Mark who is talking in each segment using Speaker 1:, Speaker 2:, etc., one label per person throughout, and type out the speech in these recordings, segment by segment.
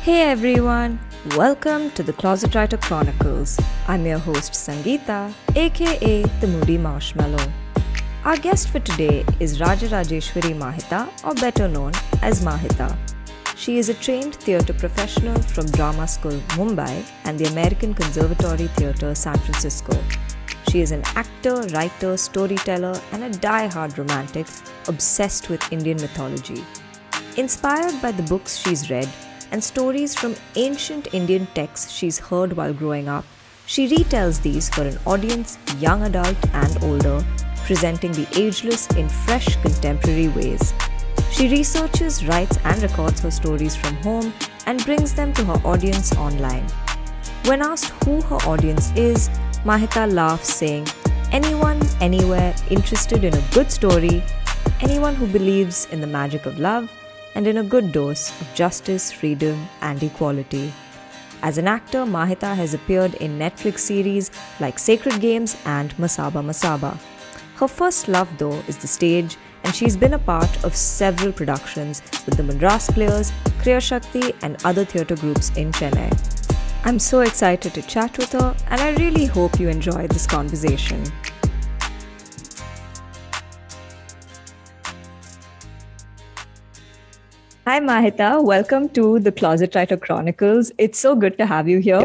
Speaker 1: Hey everyone, welcome to the Closet Writer Chronicles. I'm your host Sangeeta, aka the Moody Marshmallow. Our guest for today is Rajarajeshwari Mahitha, or better known as Mahitha. She is a trained theatre professional from Drama School Mumbai and the American Conservatory Theatre, San Francisco. She is an actor, writer, storyteller, and a diehard romantic obsessed with Indian mythology. Inspired by the books she's read and stories from ancient Indian texts she's heard while growing up, she retells these for an audience, young adult and older, presenting the ageless in fresh contemporary ways. She researches, writes and records her stories from home and brings them to her audience online. When asked who her audience is, Mahitha laughs, saying, anyone, anywhere interested in a good story, anyone who believes in the magic of love, and in a good dose of justice, freedom, and equality. As an actor, Mahitha has appeared in Netflix series like Sacred Games and Masaba. Her first love, though, is the stage, and she's been a part of several productions with the Madras Players, CreaShakthi, and other theatre groups in Chennai. I'm so excited to chat with her, and I really hope you enjoy this conversation. Hi Mahitha, welcome to the Closet Writer Chronicles. It's so good to have you here.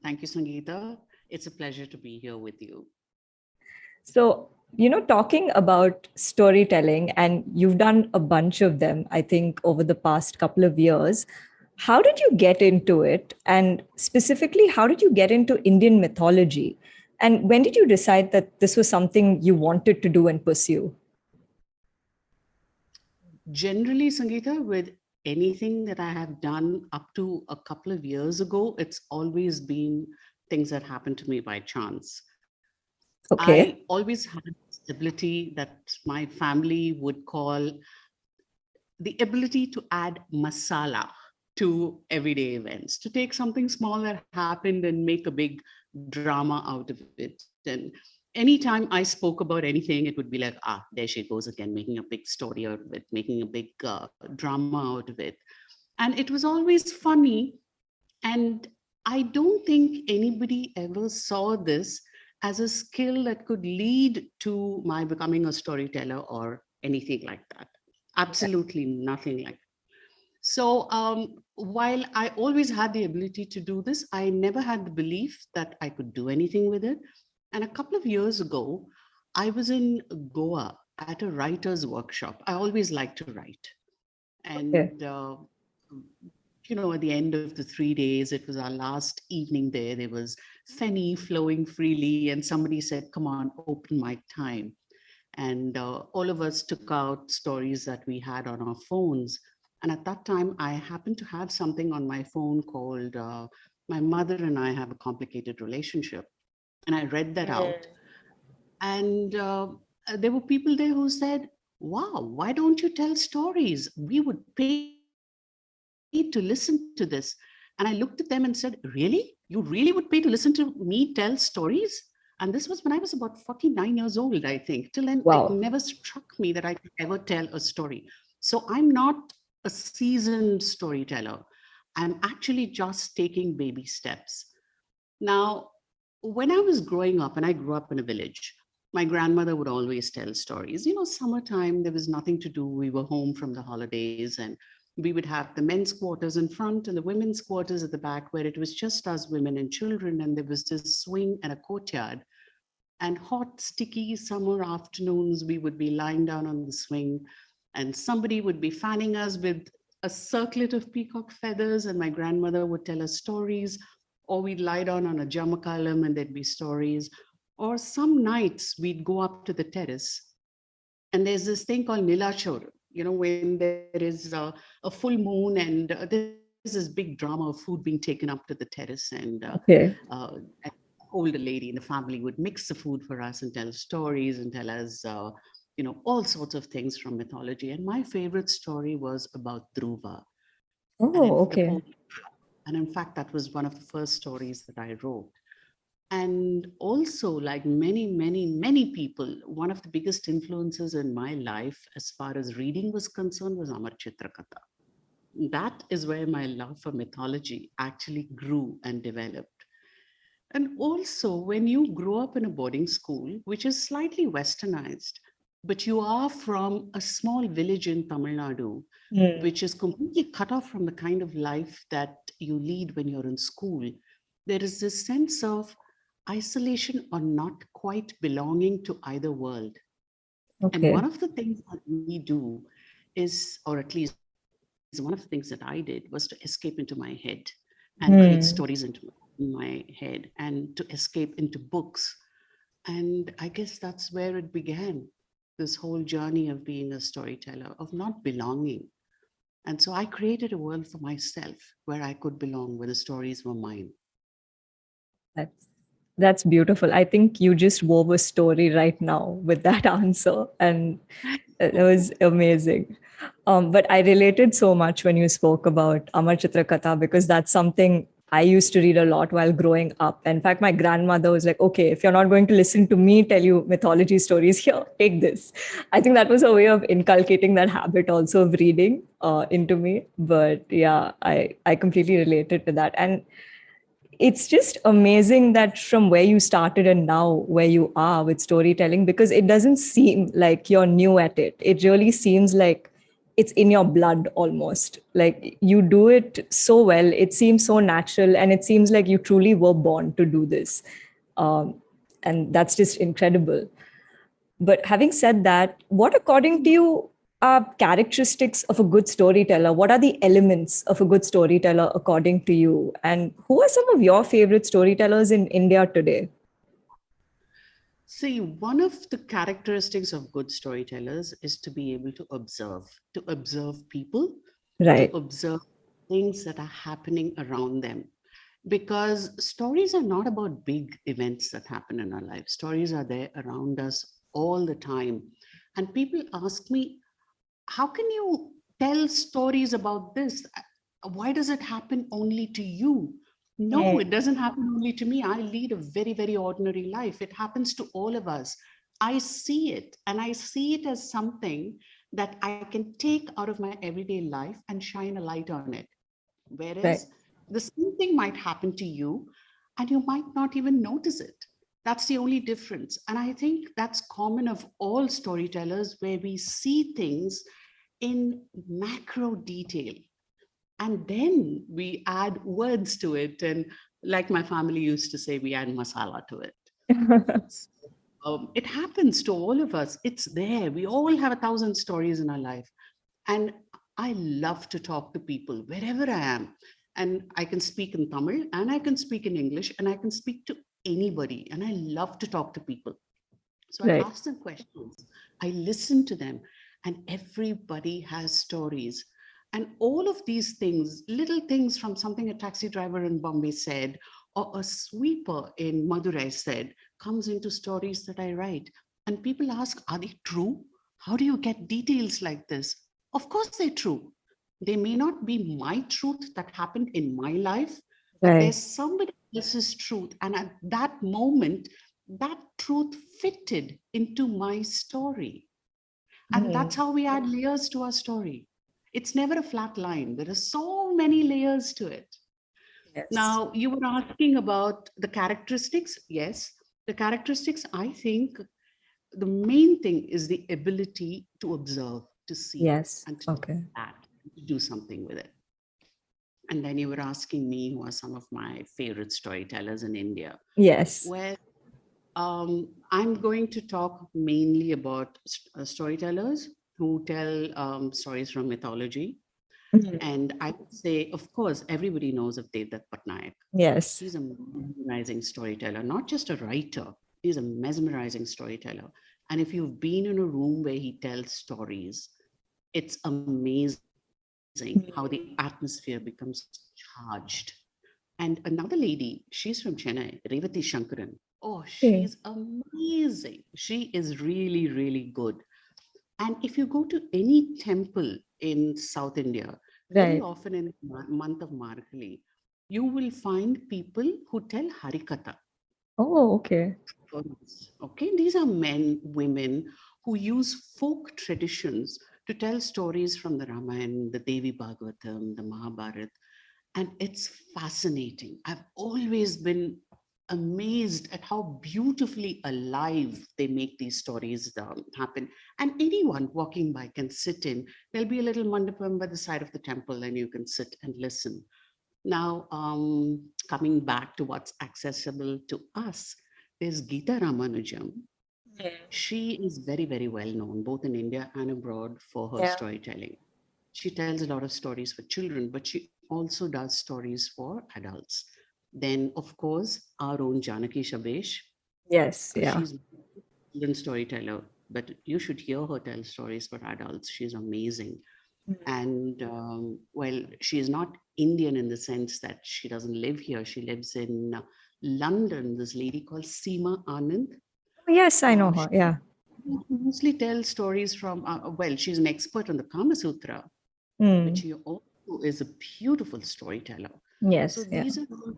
Speaker 2: Thank you, Sangeeta. It's a pleasure to be here with you.
Speaker 1: So, talking about storytelling, and you've done a bunch of them, I think, over the past couple of years. How did you get into it? And specifically, how did you get into Indian mythology? And when did you decide that this was something you wanted to do and pursue?
Speaker 2: Generally, Sangeeta, with anything that I have done up to a couple of years ago, it's always been things that happened to me by chance.
Speaker 1: Okay.
Speaker 2: I always had this ability that my family would call the ability to add masala to everyday events, to take something small that happened and make a big drama out of it. And anytime I spoke about anything, it would be like, there she goes again, making a big story out of it, making a big drama out of it. And it was always funny. And I don't think anybody ever saw this as a skill that could lead to my becoming a storyteller or anything like that. Absolutely nothing like that. So while I always had the ability to do this, I never had the belief that I could do anything with it. And a couple of years ago, I was in Goa at a writer's workshop. I always like to write. And, at the end of the 3 days, it was our last evening there. There was Fenny flowing freely. And somebody said, come on, open mic time. And all of us took out stories that we had on our phones. And at that time, I happened to have something on my phone called My Mother and I Have a Complicated Relationship. And I read that out. And there were people there who said, wow, why don't you tell stories? We would pay to listen to this. And I looked at them and said, really? You really would pay to listen to me tell stories? And this was when I was about 49 years old, I think. Till then,
Speaker 1: Wow.
Speaker 2: It never struck me that I could ever tell a story. So I'm not a seasoned storyteller. I'm actually just taking baby steps. Now, when I was growing up, and I grew up in a village, my grandmother would always tell stories. Summertime, there was nothing to do. We were home from the holidays, and we would have the men's quarters in front and the women's quarters at the back, where it was just us women and children. And there was this swing and a courtyard. And hot, sticky summer afternoons, we would be lying down on the swing, and somebody would be fanning us with a circlet of peacock feathers, and my grandmother would tell us stories, or we'd lie down on a jamakalam and there'd be stories. Or some nights we'd go up to the terrace, and there's this thing called Nilachor, when there is a full moon and there's this big drama of food being taken up to the terrace, and an older lady in the family would mix the food for us and tell stories and tell us all sorts of things from mythology. And my favorite story was about Dhruva. And in fact, that was one of the first stories that I wrote. And also, like many, many, many people, one of the biggest influences in my life as far as reading was concerned was Amar Chitrakatha. that is where my love for mythology actually grew and developed. And also, when you grow up in a boarding school, which is slightly westernized, but you are from a small village in Tamil Nadu,
Speaker 1: Hmm.
Speaker 2: which is completely cut off from the kind of life that you lead when you're in school, there is this sense of isolation or not quite belonging to either world. And
Speaker 1: Okay.
Speaker 2: one of the things that we do is, or at least one of the things that I did, was to escape into my head and create stories
Speaker 1: Hmm.
Speaker 2: into in my head and to escape into books. And I guess that's where it began, this whole journey of being a storyteller, of not belonging. And so I created a world for myself where I could belong, where the stories were mine.
Speaker 1: That's that's beautiful. I think you just wove a story right now with that answer, and it was amazing. But I related so much when you spoke about Amar Chitra Katha because that's something I used to read a lot while growing up. In fact, my grandmother was like, "Okay, if you're not going to listen to me tell you mythology stories, here, take this." I think that was a way of inculcating that habit also of reading into me. But yeah, I completely related to that, and it's just amazing that from where you started and now where you are with storytelling, because it doesn't seem like you're new at it. It really seems like it's in your blood almost. Like you do it so well. It seems so natural, and it seems like you truly were born to do this. Um, and that's just incredible. But having said that, what according to you are characteristics of a good storyteller? What are the elements of a good storyteller according to you? And who are some of your favorite storytellers in India today?
Speaker 2: See, one of the characteristics of good storytellers is to be able to observe people, to
Speaker 1: Right.
Speaker 2: observe things that are happening around them. Because stories are not about big events that happen in our life. Stories are there around us all the time. And people ask me, how can you tell stories about this? Why does it happen only to you? No, it
Speaker 1: Mm.
Speaker 2: doesn't happen only to me. I lead a very, very ordinary life. It happens to all of us. I see it, and I see it as something that I can take out of my everyday life and shine a light on it.
Speaker 1: Right.
Speaker 2: Whereas the same thing might happen to you, and you might not even notice it. That's the only difference. And I think that's common of all storytellers, where we see things in macro detail. And then we add words to it. And like my family used to say, we add masala to it. It happens to all of us. It's there. We all have 1,000 stories in our life. And I love to talk to people wherever I am. And I can speak in Tamil and I can speak in English and I can speak to anybody. And I love to talk to people. So I
Speaker 1: Right.
Speaker 2: ask them questions, I listen to them, and everybody has stories. And all of these things, little things from something a taxi driver in Bombay said, or a sweeper in Madurai said, comes into stories that I write. And people ask, are they true? How do you get details like this? Of course, they're true. They may not be my truth that happened in my life, but
Speaker 1: Right.
Speaker 2: there's somebody else's truth. And at that moment, that truth fitted into my story. And that's
Speaker 1: Mm.
Speaker 2: how we add layers to our story. It's never a flat line. There are so many layers to it.
Speaker 1: Yes.
Speaker 2: Now, you were asking about the characteristics. Yes, the characteristics, I think the main thing is the ability to observe, to see,
Speaker 1: Yes.
Speaker 2: and to
Speaker 1: Okay.
Speaker 2: act, to do something with it. And then you were asking me who are some of my favorite storytellers in India.
Speaker 1: Yes.
Speaker 2: Well, I'm going to talk mainly about storytellers who tell stories from mythology.
Speaker 1: Mhm.
Speaker 2: And I would say, of course, everybody knows of Devdutt Patnaik.
Speaker 1: Yes.
Speaker 2: He's a mesmerizing storyteller, not just a writer. He's a mesmerizing storyteller. And if you've been in a room where he tells stories, it's amazing how the atmosphere becomes charged. And another lady, she's from Chennai, Revati Shankaran. Oh,
Speaker 1: Okay.
Speaker 2: she's amazing. She is really, really good. And if you go to any temple in South India, very
Speaker 1: Right.
Speaker 2: often in the month of Margali, you will find people who tell Harikatha.
Speaker 1: Oh, okay.
Speaker 2: Okay, these are men, women who use folk traditions to tell stories from the Ramayana, the Devi Bhagavatam, the Mahabharata. And it's fascinating. I've always been amazed at how beautifully alive they make these stories happen. And anyone walking by can sit in. There'll be a little mandapam by the side of the temple, and you can sit and listen. Now, coming back to what's accessible to us, there's Geeta Ramanujam. She is very, very well known, both in India and abroad, for her
Speaker 1: Yeah.
Speaker 2: storytelling. She tells a lot of stories for children, but she also does stories for adults. Then, of course, our own Janaki Shabesh.
Speaker 1: Yes. Yeah.
Speaker 2: She's a children's storyteller, but you should hear her tell stories for adults. She's amazing. And well, she is not Indian in the sense that she doesn't live here. She lives in London. This lady called Seema Anand.
Speaker 1: Yes, I know
Speaker 2: She
Speaker 1: her. Yeah.
Speaker 2: mostly tells stories from, well, she's an expert on the Kama Sutra, but she also is a beautiful storyteller. So
Speaker 1: Yes. Yeah.
Speaker 2: these are the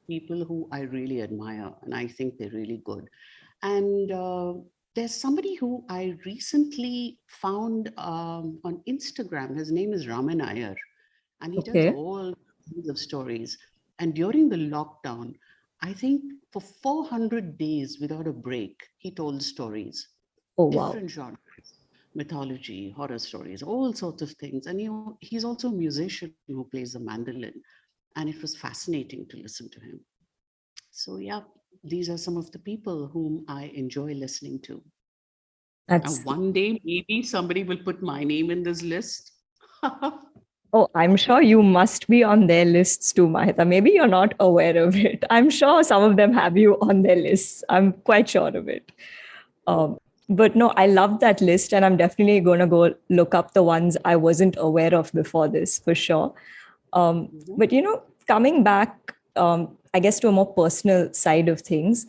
Speaker 2: people who I really admire, and I think they're really good. And there's somebody who I recently found on Instagram. His name is Raman Iyer, and he tells
Speaker 1: Okay.
Speaker 2: all kinds of stories. And during the lockdown, I think for 400 days without a break, he told stories,
Speaker 1: Oh, wow.
Speaker 2: different genres, mythology, horror stories, all sorts of things. And he's also a musician who plays the mandolin, and it was fascinating to listen to him. So yeah, these are some of the people whom I enjoy listening to.
Speaker 1: That's,
Speaker 2: One day, maybe somebody will put my name in this list.
Speaker 1: oh, I'm sure you must be on their lists too, Mahita. Maybe you're not aware of it. I'm sure some of them have you on their lists. I'm quite sure of it. But no, I love that list, and I'm definitely going to go look up the ones I wasn't aware of before this for sure. But coming back, I guess to a more personal side of things,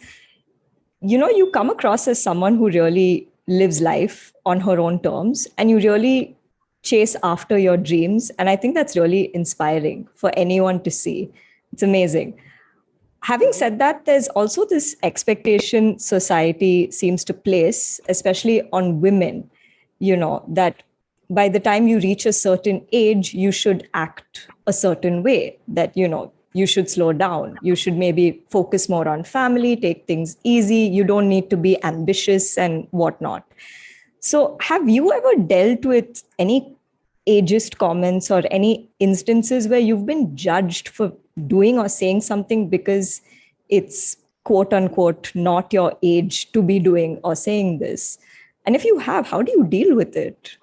Speaker 1: you come across as someone who really lives life on her own terms, and you really chase after your dreams. And I think that's really inspiring for anyone to see. It's amazing. Having said that, there's also this expectation society seems to place, especially on women, that by the time you reach a certain age, you should act a certain way, that, you should slow down. You should maybe focus more on family, take things easy. You don't need to be ambitious and whatnot. So, have you ever dealt with any ageist comments or any instances where you've been judged for doing or saying something because it's quote unquote not your age to be doing or saying this? And if you have, how do you deal with it?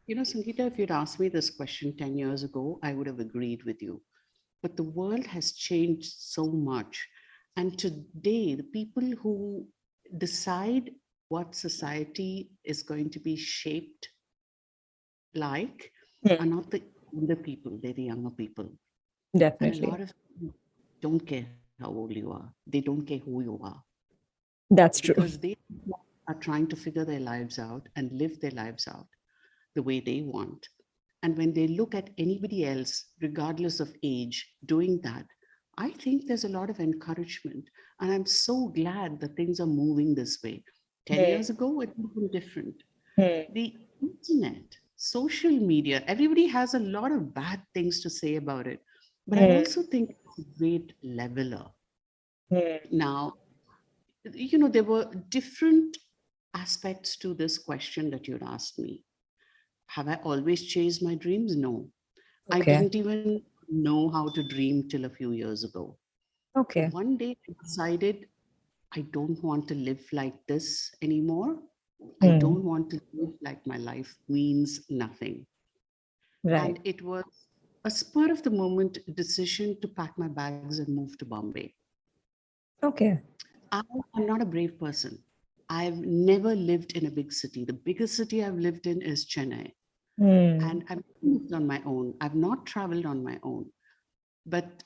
Speaker 2: Sangeeta, if you'd asked me this question 10 years ago, I would have agreed with you. But the world has changed so much. And today, the people who decide what society is going to be shaped like are not the older people, they're the younger people. And a
Speaker 1: Definitely.
Speaker 2: lot of people don't care how old you are. They don't care who you are.
Speaker 1: That's true.
Speaker 2: Because they are trying to figure their lives out and live their lives out the way they want. And when they look at anybody else, regardless of age, doing that, I think there's a lot of encouragement. And I'm so glad that things are moving this way. 10 years ago, it would have been different. The internet, social media, everybody has a lot of bad things to say about it. But I also think it's a great leveler. Now, there were different aspects to this question that you'd asked me. Have I always chased my dreams? No. I
Speaker 1: Okay.
Speaker 2: didn't even know how to dream till a few years ago.
Speaker 1: Okay.
Speaker 2: One day I decided I don't want to live like this anymore. I don't want to live like my life means nothing.
Speaker 1: Right.
Speaker 2: And it was a spur of the moment decision to pack my bags and move to Bombay.
Speaker 1: Okay.
Speaker 2: I am not a brave person. I've never lived in a big city. The biggest city I've lived in is Chennai. And I've lived on my own. I've not traveled on my own. But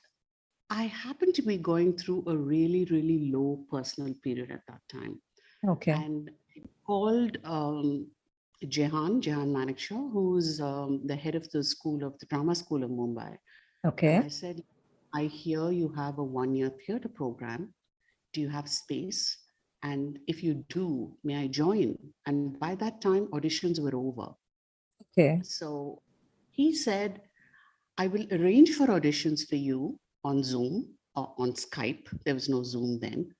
Speaker 2: I happened to be going through a really, really low personal period at that time.
Speaker 1: Okay.
Speaker 2: And I called Jehan Manekshaw, who's the head of the Drama School of Mumbai.
Speaker 1: Okay.
Speaker 2: And I said, I hear you have a 1-year theater program. Do you have space? And if you do, may I join? And by that time, auditions were over.
Speaker 1: Okay.
Speaker 2: So he said, I will arrange for auditions for you on Zoom or on Skype. There was no Zoom then.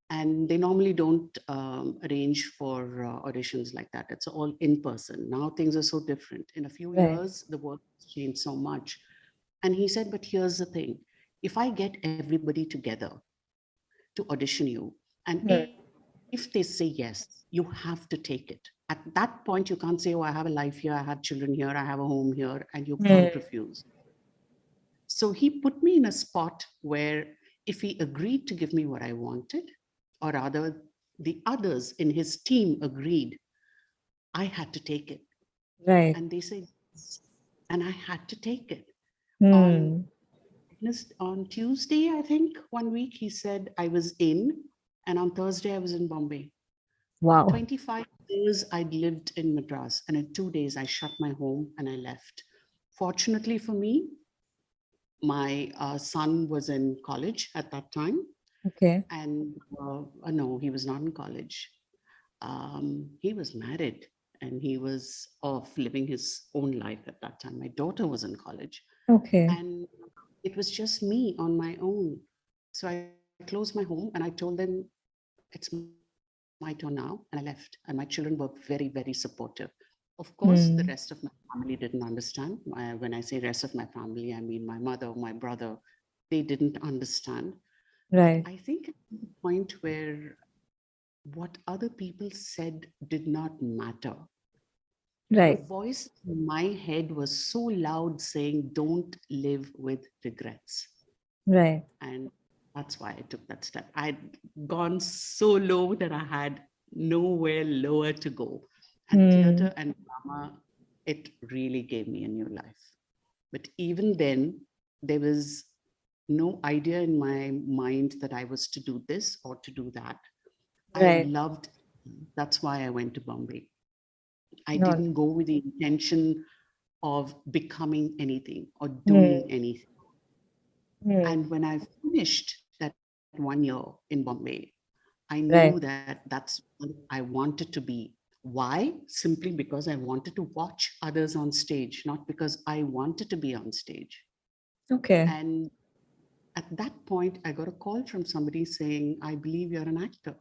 Speaker 2: And they normally don't arrange for auditions like that. It's all in person. Now things are so different. In a few
Speaker 1: Right.
Speaker 2: years, the world has changed so much. And he said, but here's the thing. If I get everybody together to audition you, and
Speaker 1: Hmm.
Speaker 2: if they say yes, you have to take it. At that point, you can't say, oh, I have a life here, I have children here, I have a home here, and you
Speaker 1: Hmm.
Speaker 2: can't refuse. So he put me in a spot where if he agreed to give me what I wanted, or rather, the others in his team agreed, I had to take it.
Speaker 1: Right.
Speaker 2: And they said, yes. And I had to take it. On,
Speaker 1: Hmm.
Speaker 2: on Tuesday, I think, one week, he said I was in, and on Thursday, I was in Bombay. For
Speaker 1: Wow.
Speaker 2: 25 years, I'd lived in Madras, and in 2 days, I shut my home and I left. Fortunately for me, my son was in college at that time,
Speaker 1: Okay.
Speaker 2: and no, he was not in college. He was married and he was off living his own life at that time. My daughter was in college,
Speaker 1: Okay.
Speaker 2: and it was just me on my own. So I closed my home and I told them, it's my turn now. And I left. And my children were very, very supportive. Of course, the rest of
Speaker 1: Hmm.
Speaker 2: my family didn't understand. When I say rest of my family, I mean my mother, my brother, they didn't understand. But
Speaker 1: Right.
Speaker 2: I think at the point where what other people said did not matter. The
Speaker 1: Right.
Speaker 2: voice in my head was so loud saying, don't live with regrets.
Speaker 1: Right.
Speaker 2: And that's why I took that step. I'd gone so low that I had nowhere lower to go. And
Speaker 1: Hmm.
Speaker 2: theater and drama, it really gave me a new life. But even then, there was no idea in my mind that I was to do this or to do that. I
Speaker 1: Right.
Speaker 2: loved, that's why I went to Bombay. I
Speaker 1: No.
Speaker 2: didn't go with the intention of becoming anything or doing
Speaker 1: Hmm.
Speaker 2: anything.
Speaker 1: Hmm.
Speaker 2: And when I finished that 1 year in Bombay, I knew
Speaker 1: Right.
Speaker 2: that that's what I wanted to be. Why? Simply because I wanted to watch others on stage, not because I wanted to be on stage.
Speaker 1: Okay.
Speaker 2: And at that point, I got a call from somebody saying, I believe you're an actor.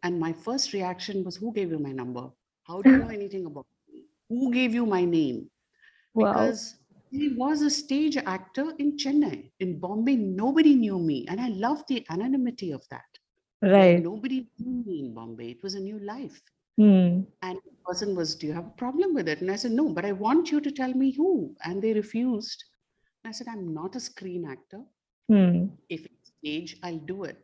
Speaker 2: And my first reaction was, who gave you my number? How do you know anything about me? Who gave you my name?
Speaker 1: Wow.
Speaker 2: Because he was a stage actor in Chennai. In Bombay, nobody knew me. And I loved the anonymity of that, where
Speaker 1: Right.
Speaker 2: nobody knew me in Bombay. It was a new life.
Speaker 1: Hmm.
Speaker 2: And the person was, do you have a problem with it? And I said, no, but I want you to tell me who. And they refused. And I said, I'm not a screen actor.
Speaker 1: Hmm.
Speaker 2: If it's stage, I'll do it.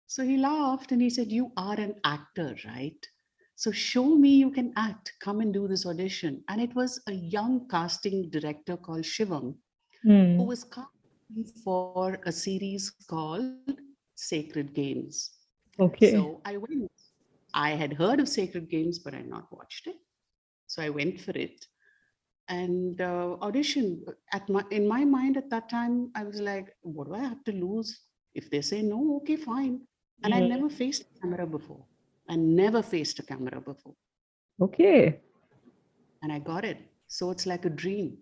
Speaker 2: So he laughed and he said, you are an actor, right? So show me you can act. Come and do this audition. And it was a young casting director called Shivam who
Speaker 1: Hmm.
Speaker 2: was casting for a series called Sacred Games. So
Speaker 1: Okay.
Speaker 2: I went. I had heard of Sacred Games, but I had not watched it. So I went for it and auditioned. In my mind at that time, I was like, what do I have to lose? If they say no, okay, fine. And I
Speaker 1: Hmm.
Speaker 2: never faced a camera before. I never faced a camera before.
Speaker 1: Okay.
Speaker 2: And I got it. So it's like a dream.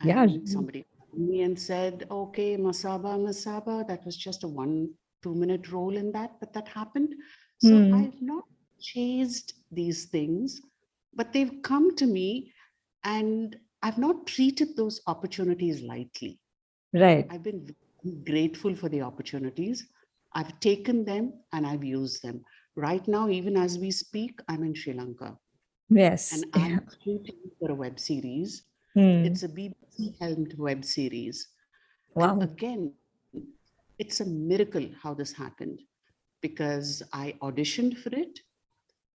Speaker 1: Yeah.
Speaker 2: And somebody called me and said, okay, Masaba, Masaba. That was just a 1-2 minute role in that, but that happened. So
Speaker 1: Hmm.
Speaker 2: I've not chased these things, but they've come to me and I've not treated those opportunities lightly.
Speaker 1: Right.
Speaker 2: I've been grateful for the opportunities. I've taken them and I've used them. Right now, even as we speak, I'm in Sri Lanka
Speaker 1: Yes.
Speaker 2: and I'm shooting for a web series.
Speaker 1: Hmm.
Speaker 2: It's a BBC helmed web series. And
Speaker 1: Wow.
Speaker 2: again, it's a miracle how this happened because I auditioned for it,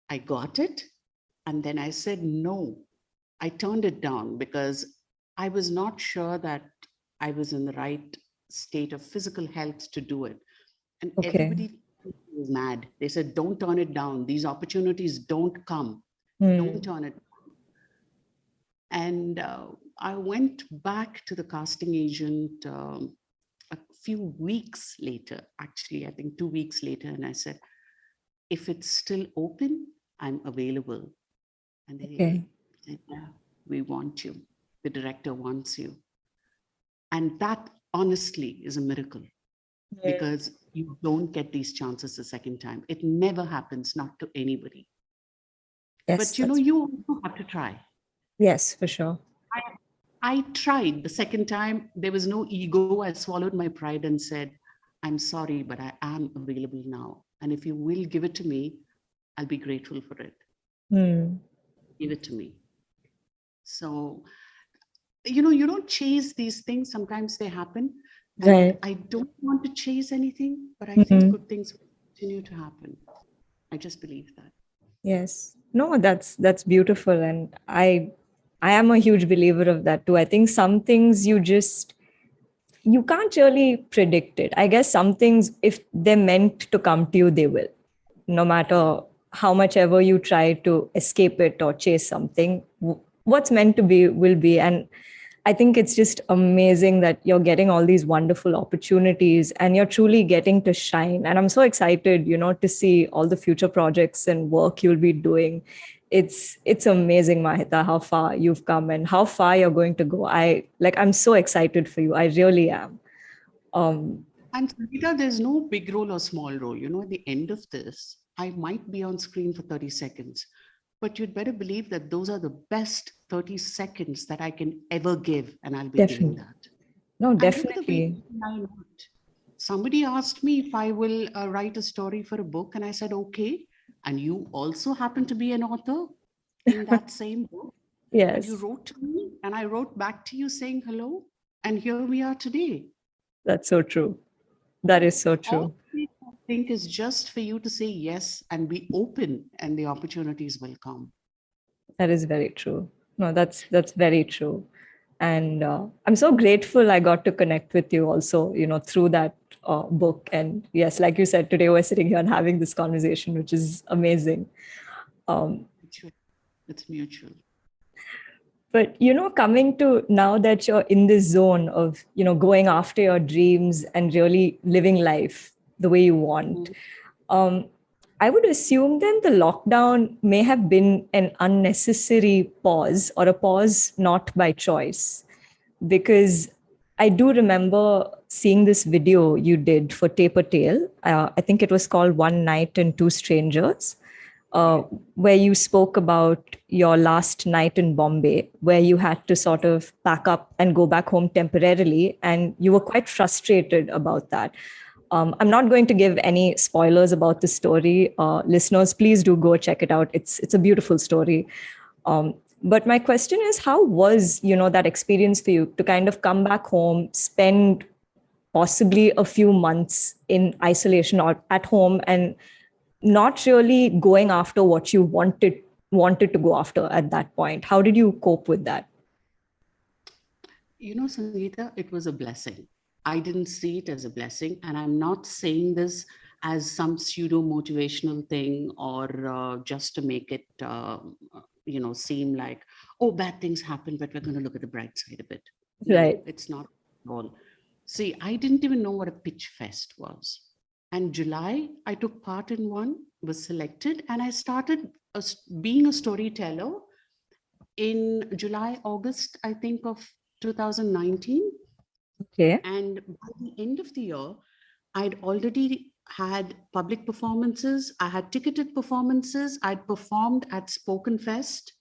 Speaker 2: I got it, and then I said no. I turned it down because I was not sure that I was in the right state of physical health to do it. And
Speaker 1: Okay.
Speaker 2: everybody was mad. They said, don't turn it down. These opportunities don't come. Don't
Speaker 1: Hmm.
Speaker 2: turn it. And I went back to the casting agent a few weeks later, actually, I think 2 weeks later, and I said, if it's still open, I'm available. And they
Speaker 1: Okay.
Speaker 2: said, yeah, we want you. The director wants you. And that honestly is a miracle because you don't get these chances the second time. It never happens, not to anybody.
Speaker 1: Yes,
Speaker 2: But you know, you also have to try.
Speaker 1: yes, for sure.
Speaker 2: I tried the second time. There was no ego. I swallowed my pride and said, I'm sorry, but I am available now. And if you will give it to me, I'll be grateful for it.
Speaker 1: Hmm.
Speaker 2: Give it to me. So, you know, you don't chase these things. Sometimes they happen. And
Speaker 1: Right.
Speaker 2: I don't want to chase anything, but I think
Speaker 1: Mhm.
Speaker 2: good things will continue to happen. I just believe that.
Speaker 1: Yes. No, that's beautiful. And I am a huge believer of that too. I think some things you can't really predict it. I guess some things, if they're meant to come to you, they will. No matter how much ever you try to escape it or chase something, what's meant to be will be. And I think it's just amazing that you're getting all these wonderful opportunities and you're truly getting to shine. And I'm so excited, to see all the future projects and work you'll be doing. It's amazing, Mahita, how far you've come and how far you're going to go. I'm so excited for you. I really am. Um,
Speaker 2: And Sangeeta, there's no big role or small role. You know, at the end of this, I might be on screen for 30 seconds, but you'd better believe that those are the best 30 seconds that I can ever give, and I'll be giving
Speaker 1: Definitely.
Speaker 2: that.
Speaker 1: No,
Speaker 2: And look at the way
Speaker 1: definitely.
Speaker 2: I not. Somebody asked me if I will write a story for a book, and I said, okay. And you also happen to be an author in that same book. And you
Speaker 1: Yes,
Speaker 2: wrote to me, and I wrote back to you saying hello. And here we are today.
Speaker 1: that's so true. That is so
Speaker 2: All
Speaker 1: true.
Speaker 2: I think is just for you to say yes and be open, and the opportunities will come.
Speaker 1: That is very true. No, that's very true. And I'm so grateful I got to connect with you also, through that book. And yes, like you said, today we're sitting here and having this conversation, which is amazing. Um,
Speaker 2: Mutual. It's mutual.
Speaker 1: but coming to now that you're in this zone of going after your dreams and really living life the way you want,
Speaker 2: Mm.
Speaker 1: um, I would assume then the lockdown may have been an unnecessary pause or a pause not by choice, because I do remember seeing this video you did for Taper Tale. I think it was called One Night and Two Strangers, uh, where you spoke about your last night in Bombay, where you had to sort of pack up and go back home temporarily, and you were quite frustrated about that. I'm not going to give any spoilers about the story. Listeners, please do go check it out. It's a beautiful story. But my question is, how was that experience for you to kind of come back home, spend possibly a few months in isolation or at home, and not really going after what you wanted to go after at that point? How did you cope with that?
Speaker 2: You know, Sangeeta, it was a blessing. I didn't see it as a blessing. And I'm not saying this as some pseudo motivational thing or just to make it, seem like, oh, bad things happen, but we're going to look at the bright side of it. No,
Speaker 1: Right.
Speaker 2: it's not at all. See, I didn't even know what a pitch fest was. And July, I took part in one, was selected, and I started being a storyteller in July, August, I think, of 2019.
Speaker 1: Okay.
Speaker 2: And by the end of the year, I'd already had public performances, I had ticketed performances, I'd performed at Spoken Fest.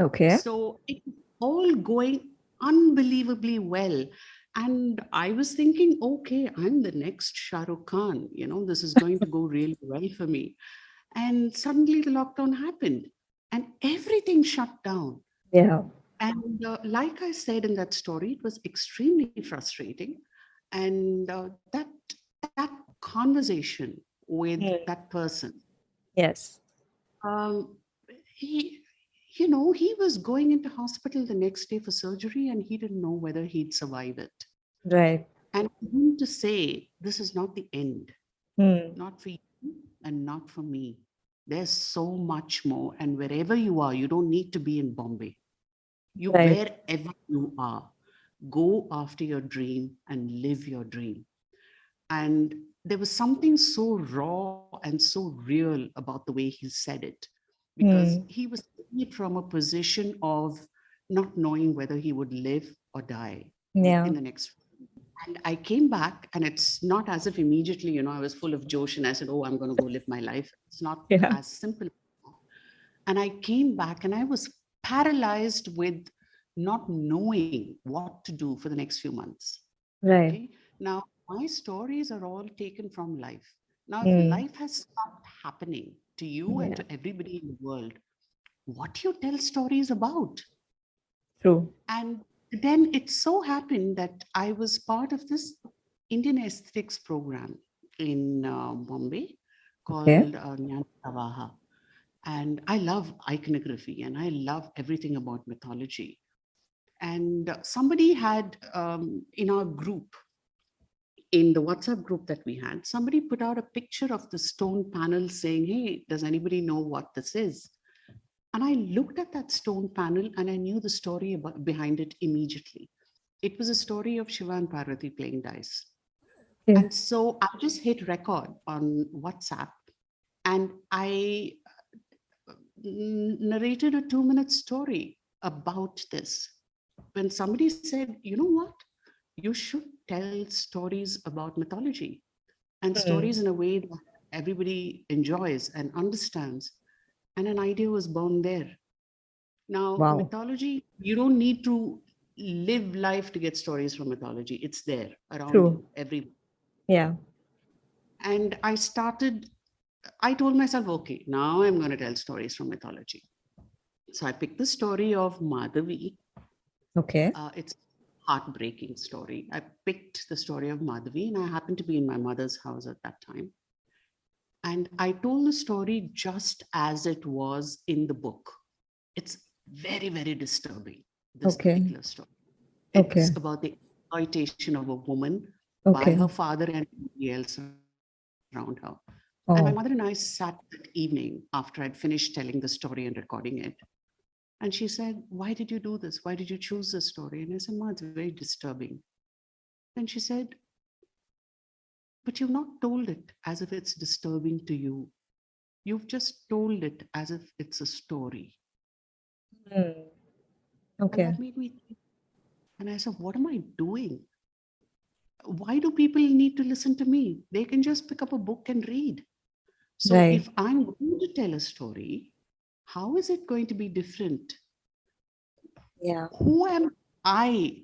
Speaker 1: Okay.
Speaker 2: So it was all going unbelievably well. And I was thinking, okay, I'm the next Shah Rukh Khan. You know, this is going to go really well for me. And suddenly the lockdown happened and everything shut down.
Speaker 1: Yeah.
Speaker 2: And like I said in that story, it was extremely frustrating. And that conversation with
Speaker 1: Mm.
Speaker 2: that person,
Speaker 1: Yes.
Speaker 2: um, he, you know, he was going into hospital the next day for surgery, and he didn't know whether he'd survive it.
Speaker 1: Right.
Speaker 2: And for him to say, "This is not the end,
Speaker 1: Mm.
Speaker 2: not for you, and not for me. There's so much more, and wherever you are, you don't need to be in Bombay. You,
Speaker 1: Right.
Speaker 2: wherever you are, go after your dream and live your dream." And there was something so raw and so real about the way he said it, because
Speaker 1: Mm.
Speaker 2: he was it from a position of not knowing whether he would live or die
Speaker 1: Yeah.
Speaker 2: in the next. And I came back, and it's not as if immediately, I was full of Josh and I said, oh, I'm going to go live my life. It's not
Speaker 1: Yeah.
Speaker 2: as simple. And I came back and I was paralyzed with not knowing what to do for the next few months.
Speaker 1: Right.
Speaker 2: Okay? Now, my stories are all taken from life. Now, if
Speaker 1: Mm.
Speaker 2: life has stopped happening to you and to everybody in the world, what do you tell stories about?
Speaker 1: True.
Speaker 2: And then it so happened that I was part of this Indian aesthetics program in Mumbai called Jnana Pravaha. And I love iconography and I love everything about mythology. And somebody had in our group, in the WhatsApp group that we had, somebody put out a picture of the stone panel saying, hey, does anybody know what this is? And I looked at that stone panel and I knew the story behind it immediately. It was a story of Shiva and Parvati playing dice.
Speaker 1: Yeah.
Speaker 2: And so I just hit record on WhatsApp and I narrated a 2-minute story about this. When somebody said, you know what, you should tell stories about mythology and stories in a way that everybody enjoys and understands. And an idea was born there. Now,
Speaker 1: Wow.
Speaker 2: mythology, you don't need to live life to get stories from mythology. It's there around
Speaker 1: True.
Speaker 2: you, everywhere.
Speaker 1: Yeah.
Speaker 2: And I told myself, okay, now I'm going to tell stories from mythology. So I picked the story of Madhavi.
Speaker 1: Okay.
Speaker 2: It's a heartbreaking story. I picked the story of Madhavi, and I happened to be in my mother's house at that time. And I told the story just as it was in the book. It's very, very disturbing, this particular story. It's about the exploitation of a woman by her father and everybody else around her. And my mother and I sat that evening after I'd finished telling the story and recording it. And she said, why did you do this? Why did you choose this story? And I said, Ma, it's very disturbing. And she said, but you've not told it as if it's disturbing to you. You've just told it as if it's a story.
Speaker 1: Okay.
Speaker 2: And that made me think. And I said, what am I doing? Why do people need to listen to me? They can just pick up a book and read. So if I'm going to tell a story, how is it going to be different?
Speaker 1: Yeah.
Speaker 2: Who am I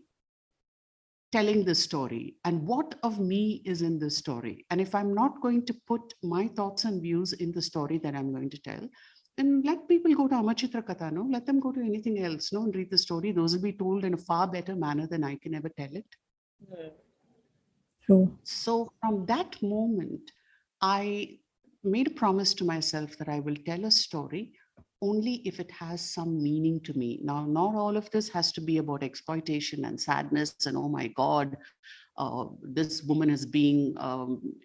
Speaker 2: telling this story? And what of me is in this story? And if I'm not going to put my thoughts and views in the story that I'm going to tell, then let people go to Amachitra Katha, no? Let them go to anything else, no? And read the story. Those will be told in a far better manner than I can ever tell it.
Speaker 1: True.
Speaker 2: So from that moment, I made a promise to myself that I will tell a story only if it has some meaning to me. Now, not all of this has to be about exploitation and sadness and, oh my God, this woman is being,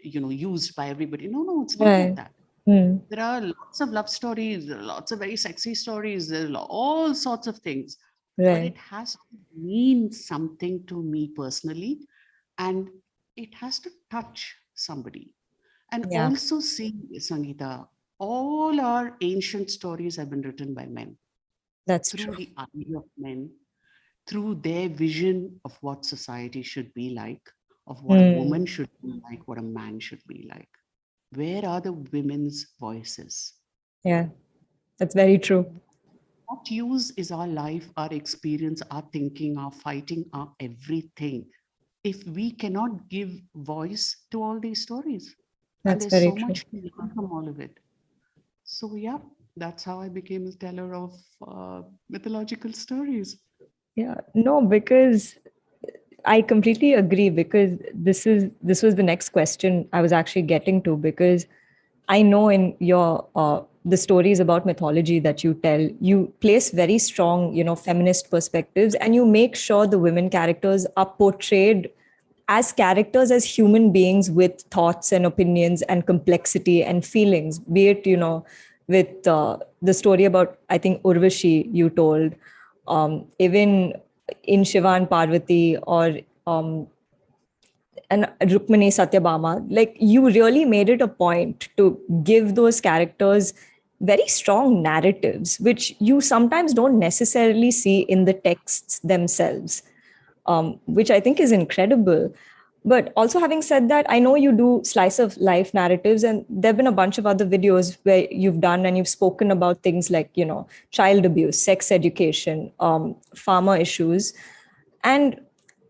Speaker 2: used by everybody. No, it's not like that. There are lots of love stories, there are lots of very sexy stories, there are all sorts of things. But it has to mean something to me personally, and it has to touch somebody. And also see, Sangeeta, all our ancient stories have been written by men.
Speaker 1: That's
Speaker 2: through
Speaker 1: true.
Speaker 2: the eye of men, through their vision of what society should be like, of what a woman should be like, what a man should be like. Where are the women's voices?
Speaker 1: Yeah, that's very true.
Speaker 2: What use is our life, our experience, our thinking, our fighting, our everything, if we cannot give voice to all these stories? And
Speaker 1: That's
Speaker 2: there's
Speaker 1: very
Speaker 2: so
Speaker 1: true.
Speaker 2: much to learn from all of it. So yeah, that's how I became a teller of mythological stories.
Speaker 1: Yeah, no, because I completely agree, because this was the next question I was actually getting to, because I know in your the stories about mythology that you tell, you place very strong, feminist perspectives, and you make sure the women characters are portrayed as characters, as human beings with thoughts and opinions and complexity and feelings. Be it, with the story about, I think, Urvashi you told, even in Shiva and Parvati, or and Rukmini Satyabhama, like, you really made it a point to give those characters very strong narratives, which you sometimes don't necessarily see in the texts themselves, which I think is incredible. But also, having said that, I know you do slice of life narratives, and there have been a bunch of other videos where you've done and you've spoken about things like, child abuse, sex education, farmer issues. And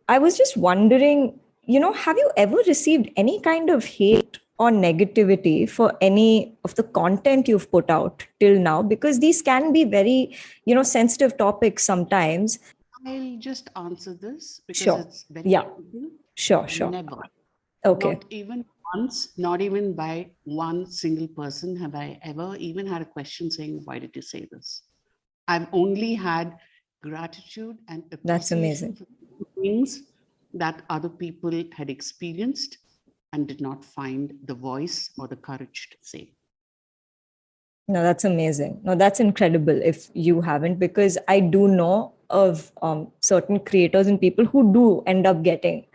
Speaker 1: I was just wondering, have you ever received any kind of hate or negativity for any of the content you've put out till now? Because these can be very, sensitive topics sometimes.
Speaker 2: I'll just answer this because
Speaker 1: Sure.
Speaker 2: it's very
Speaker 1: Yeah.
Speaker 2: simple.
Speaker 1: Sure.
Speaker 2: Never.
Speaker 1: Okay.
Speaker 2: Not even once, not even by one single person have I ever even had a question saying, why did you say this? I've only had gratitude and
Speaker 1: That's
Speaker 2: appreciation
Speaker 1: amazing.
Speaker 2: for things that other people had experienced and did not find the voice or the courage to say.
Speaker 1: No, that's amazing. No, that's incredible if you haven't, because I do know of certain creators and people who do end up getting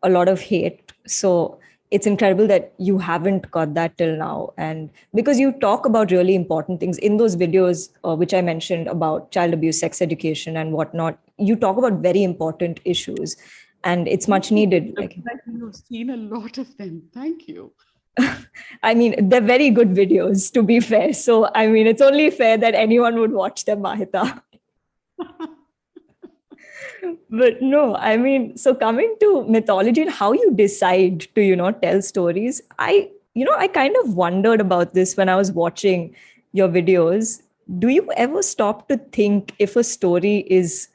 Speaker 1: a lot of hate. So it's incredible that you haven't got that till now. And because you talk about really important things in those videos, which I mentioned about child abuse, sex education, and whatnot, you talk about very important issues. And it's much needed.
Speaker 2: Like you've seen a lot of them. Thank you.
Speaker 1: I mean, they're very good videos, to be fair. So, I mean, it's only fair that anyone would watch them, Mahitha. But no, I mean, so coming to mythology and how you decide to, tell stories, I kind of wondered about this when I was watching your videos. Do you ever stop to think if a story is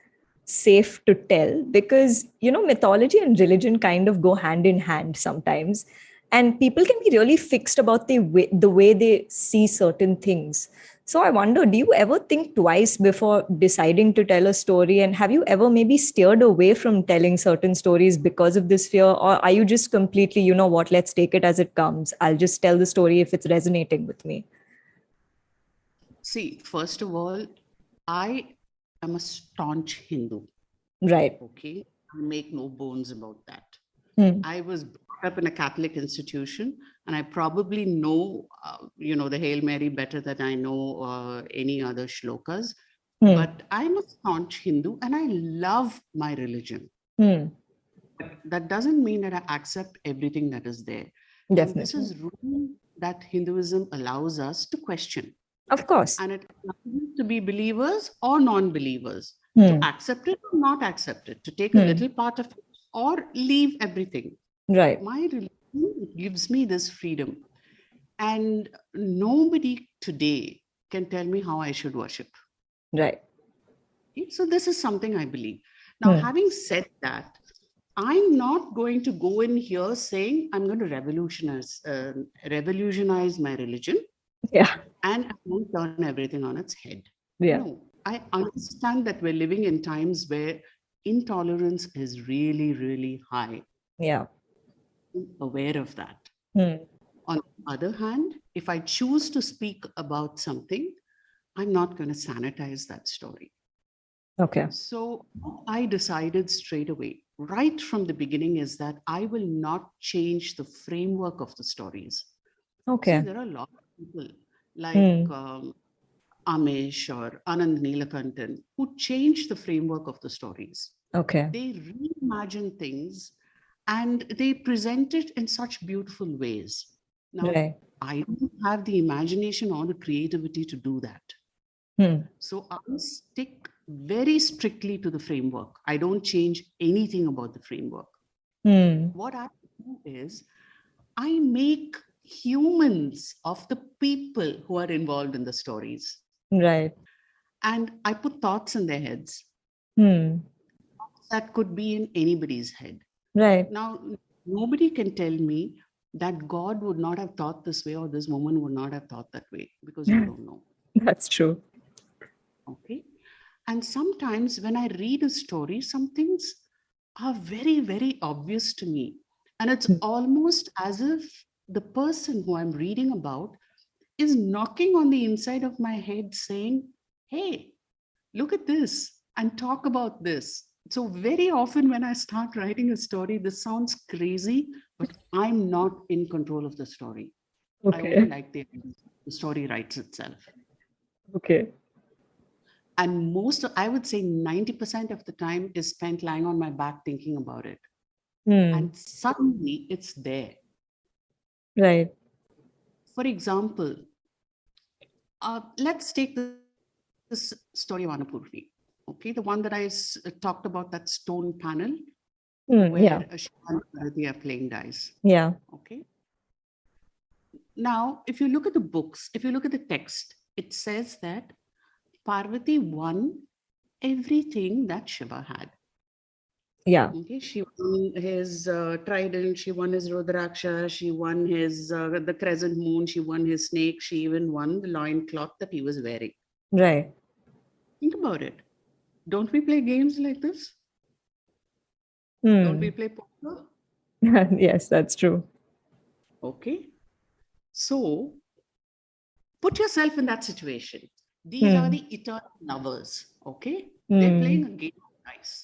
Speaker 1: safe to tell? Because, mythology and religion kind of go hand in hand sometimes. And people can be really fixed about the way they see certain things. So I wonder, do you ever think twice before deciding to tell a story? And have you ever maybe steered away from telling certain stories because of this fear? Or are you just completely, let's take it as it comes. I'll just tell the story if it's resonating with me.
Speaker 2: See, first of all, I am a staunch Hindu.
Speaker 1: Right.
Speaker 2: Okay. I make no bones about that.
Speaker 1: Hmm.
Speaker 2: I was brought up in a Catholic institution, and I probably know, the Hail Mary better than I know any other shlokas.
Speaker 1: Hmm.
Speaker 2: But I'm a staunch Hindu, and I love my religion.
Speaker 1: Hmm.
Speaker 2: But that doesn't mean that I accept everything that is there.
Speaker 1: Definitely.
Speaker 2: And this is room that Hinduism allows us to question.
Speaker 1: Of course.
Speaker 2: And it allows us to be believers or non-believers,
Speaker 1: Hmm.
Speaker 2: to accept it or not accept it, to take a little part of it or leave everything.
Speaker 1: Right.
Speaker 2: My religion gives me this freedom. And nobody today can tell me how I should worship.
Speaker 1: Right.
Speaker 2: Okay? So this is something I believe. Now, having said that, I'm not going to go in here saying I'm going to revolutionize my religion.
Speaker 1: Yeah.
Speaker 2: And I won't turn everything on its head.
Speaker 1: Yeah.
Speaker 2: No, I understand that we're living in times where intolerance is really, really high.
Speaker 1: Yeah.
Speaker 2: I'm aware of that.
Speaker 1: Hmm.
Speaker 2: On the other hand, if I choose to speak about something, I'm not going to sanitize that story.
Speaker 1: Okay.
Speaker 2: So I decided straight away, right from the beginning, is that I will not change the framework of the stories.
Speaker 1: Okay.
Speaker 2: See, there are a lot of people like Amish or Anand Neelakantan who change the framework of the stories.
Speaker 1: Okay.
Speaker 2: They reimagine things and they present it in such beautiful ways. Now,
Speaker 1: Right.
Speaker 2: I don't have the imagination or the creativity to do that. So I stick very strictly to the framework. I don't change anything about the framework. What I do is I make humans of the people who are involved in the stories.
Speaker 1: Right.
Speaker 2: And I put thoughts in their heads. That could be in anybody's head.
Speaker 1: Right.
Speaker 2: Now, nobody can tell me that God would not have thought this way or this woman would not have thought that way, because you don't know.
Speaker 1: That's true.
Speaker 2: Okay. And sometimes when I read a story, some things are very, very obvious to me. And it's almost as if the person who I'm reading about is knocking on the inside of my head saying, hey, look at this and talk about this. So very often when I start writing a story, this sounds crazy, but I'm not in control of the story. I only like the story writes itself.
Speaker 1: Okay.
Speaker 2: And I would say 90% of the time is spent lying on my back thinking about it.
Speaker 1: Hmm.
Speaker 2: And suddenly it's there.
Speaker 1: Right.
Speaker 2: For example, let's take this story of Annapurni. Okay, the one that talked about, that stone panel
Speaker 1: Hmm.
Speaker 2: where
Speaker 1: Yeah.
Speaker 2: Shiva and Parvati are playing dice.
Speaker 1: Yeah.
Speaker 2: Okay. Now, if you look at the books, if you look at the text, it says that Parvati won everything that Shiva had.
Speaker 1: Yeah.
Speaker 2: Okay, she won his trident, she won his Rudraksha, she won his the crescent moon, she won his snake, she even won the loin cloth that he was wearing.
Speaker 1: Right.
Speaker 2: Think about it. Don't we play games like this? Don't we
Speaker 1: Hmm.
Speaker 2: play poker?
Speaker 1: Yes, that's true.
Speaker 2: Okay. So put yourself in that situation. These are
Speaker 1: Hmm.
Speaker 2: the eternal lovers. Okay. They're playing
Speaker 1: Hmm.
Speaker 2: a game of dice.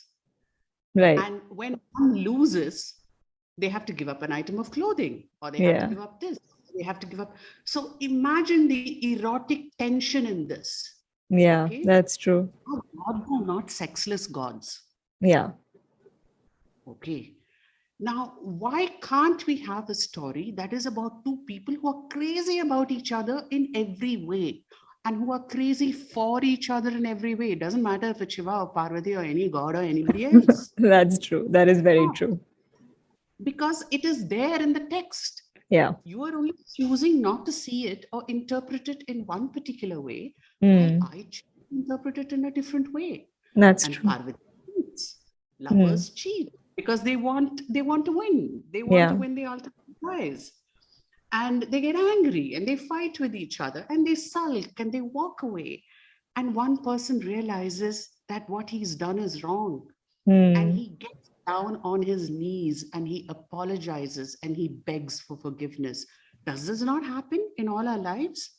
Speaker 1: Right.
Speaker 2: And when one loses, they have to give up an item of clothing, or they have to
Speaker 1: Yeah.
Speaker 2: give up this, they have to give up. So imagine the erotic tension in this.
Speaker 1: Yeah,
Speaker 2: Okay.
Speaker 1: that's true.
Speaker 2: Our gods are not sexless gods.
Speaker 1: Yeah.
Speaker 2: Okay. Now, why can't we have a story that is about two people who are crazy about each other in every way and who are crazy for each other in every way? It doesn't matter if it's Shiva or Parvati or any god or anybody else.
Speaker 1: That's true. That is very
Speaker 2: No,
Speaker 1: true.
Speaker 2: because it is there in the text.
Speaker 1: Yeah.
Speaker 2: You are only choosing not to see it or interpret it in one particular way, while
Speaker 1: Hmm.
Speaker 2: I choose to interpret it in a different way.
Speaker 1: That's
Speaker 2: And
Speaker 1: true.
Speaker 2: Parvati cheats.
Speaker 1: Hmm.
Speaker 2: Lovers cheat because they want to win. They want to
Speaker 1: Yeah.
Speaker 2: win the ultimate prize. And they get angry and they fight with each other and they sulk and they walk away. And one person realizes that what he's done is wrong. And
Speaker 1: Hmm.
Speaker 2: he gets down on his knees and he apologizes and he begs for forgiveness. Does this not happen in all our lives?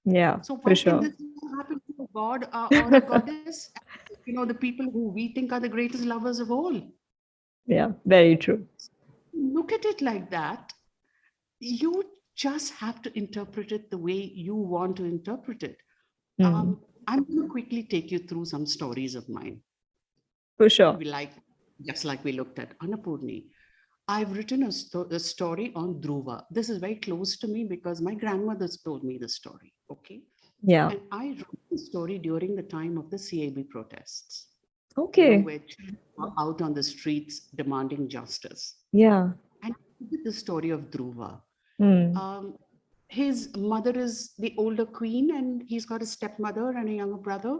Speaker 1: Yeah,
Speaker 2: So
Speaker 1: for
Speaker 2: why can
Speaker 1: sure.
Speaker 2: this not happen to a god or a goddess? The people who we think are the greatest lovers of all.
Speaker 1: Yeah, very true.
Speaker 2: Look at it like that. You just have to interpret it the way you want to interpret it.
Speaker 1: Hmm.
Speaker 2: I'm going to quickly take you through some stories of mine.
Speaker 1: For sure.
Speaker 2: We like, just like we looked at Annapurni. I've written a story on Dhruva. This is very close to me because my grandmother's told me the story. Okay.
Speaker 1: Yeah.
Speaker 2: And I wrote the story during the time of the CAB protests,
Speaker 1: Okay.
Speaker 2: where children were out on the streets demanding justice.
Speaker 1: Yeah.
Speaker 2: And the story of Dhruva.
Speaker 1: Hmm.
Speaker 2: Um, his mother is the older queen, and he's got a stepmother and a younger brother.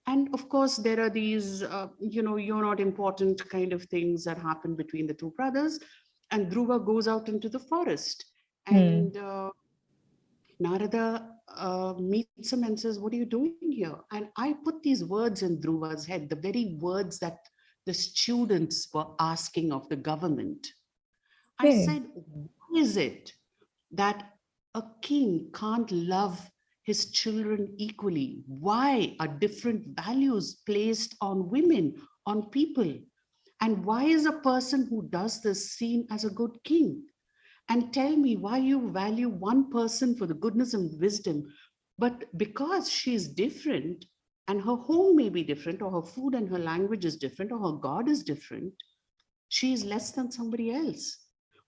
Speaker 2: And of course, there are these, you're not important kind of things that happen between the two brothers. And Dhruva goes out into the forest,
Speaker 1: Hmm.
Speaker 2: and Narada meets him and says, "What are you doing here?" And I put these words in Dhruva's head, the very words that the students were asking of the government. I
Speaker 1: Okay.
Speaker 2: said, why is it that a king can't love his children equally? Why are different values placed on women, on people? And why is a person who does this seen as a good king? And tell me why you value one person for the goodness and wisdom, but because she is different and her home may be different, or her food and her language is different, or her God is different, she is less than somebody else.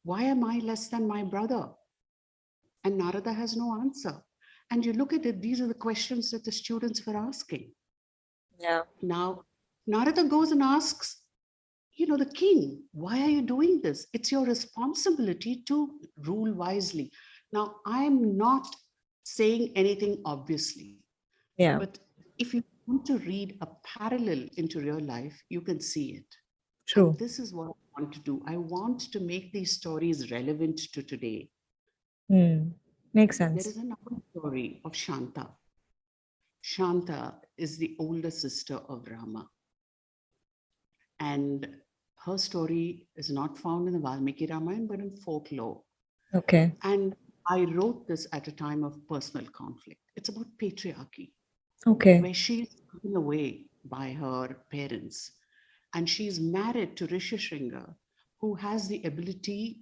Speaker 2: Why am I less than my brother? And Narada has no answer. And you look at it, these are the questions that the students were asking.
Speaker 1: Yeah.
Speaker 2: Now, Narada goes and asks, the king, why are you doing this? It's your responsibility to rule wisely. Now, I'm not saying anything obviously,
Speaker 1: Yeah.
Speaker 2: but if you want to read a parallel into real life, you can see it. And
Speaker 1: True.
Speaker 2: this is what I want to do. I want to make these stories relevant to today.
Speaker 1: Hmm. Makes
Speaker 2: There
Speaker 1: sense.
Speaker 2: is another story of Shanta. Shanta is the older sister of Rama. And her story is not found in the Valmiki Ramayana, but in folklore.
Speaker 1: Okay.
Speaker 2: And I wrote this at a time of personal conflict. It's about patriarchy,
Speaker 1: Okay.
Speaker 2: where she's taken away by her parents. And she's married to Rishishringa, who has the ability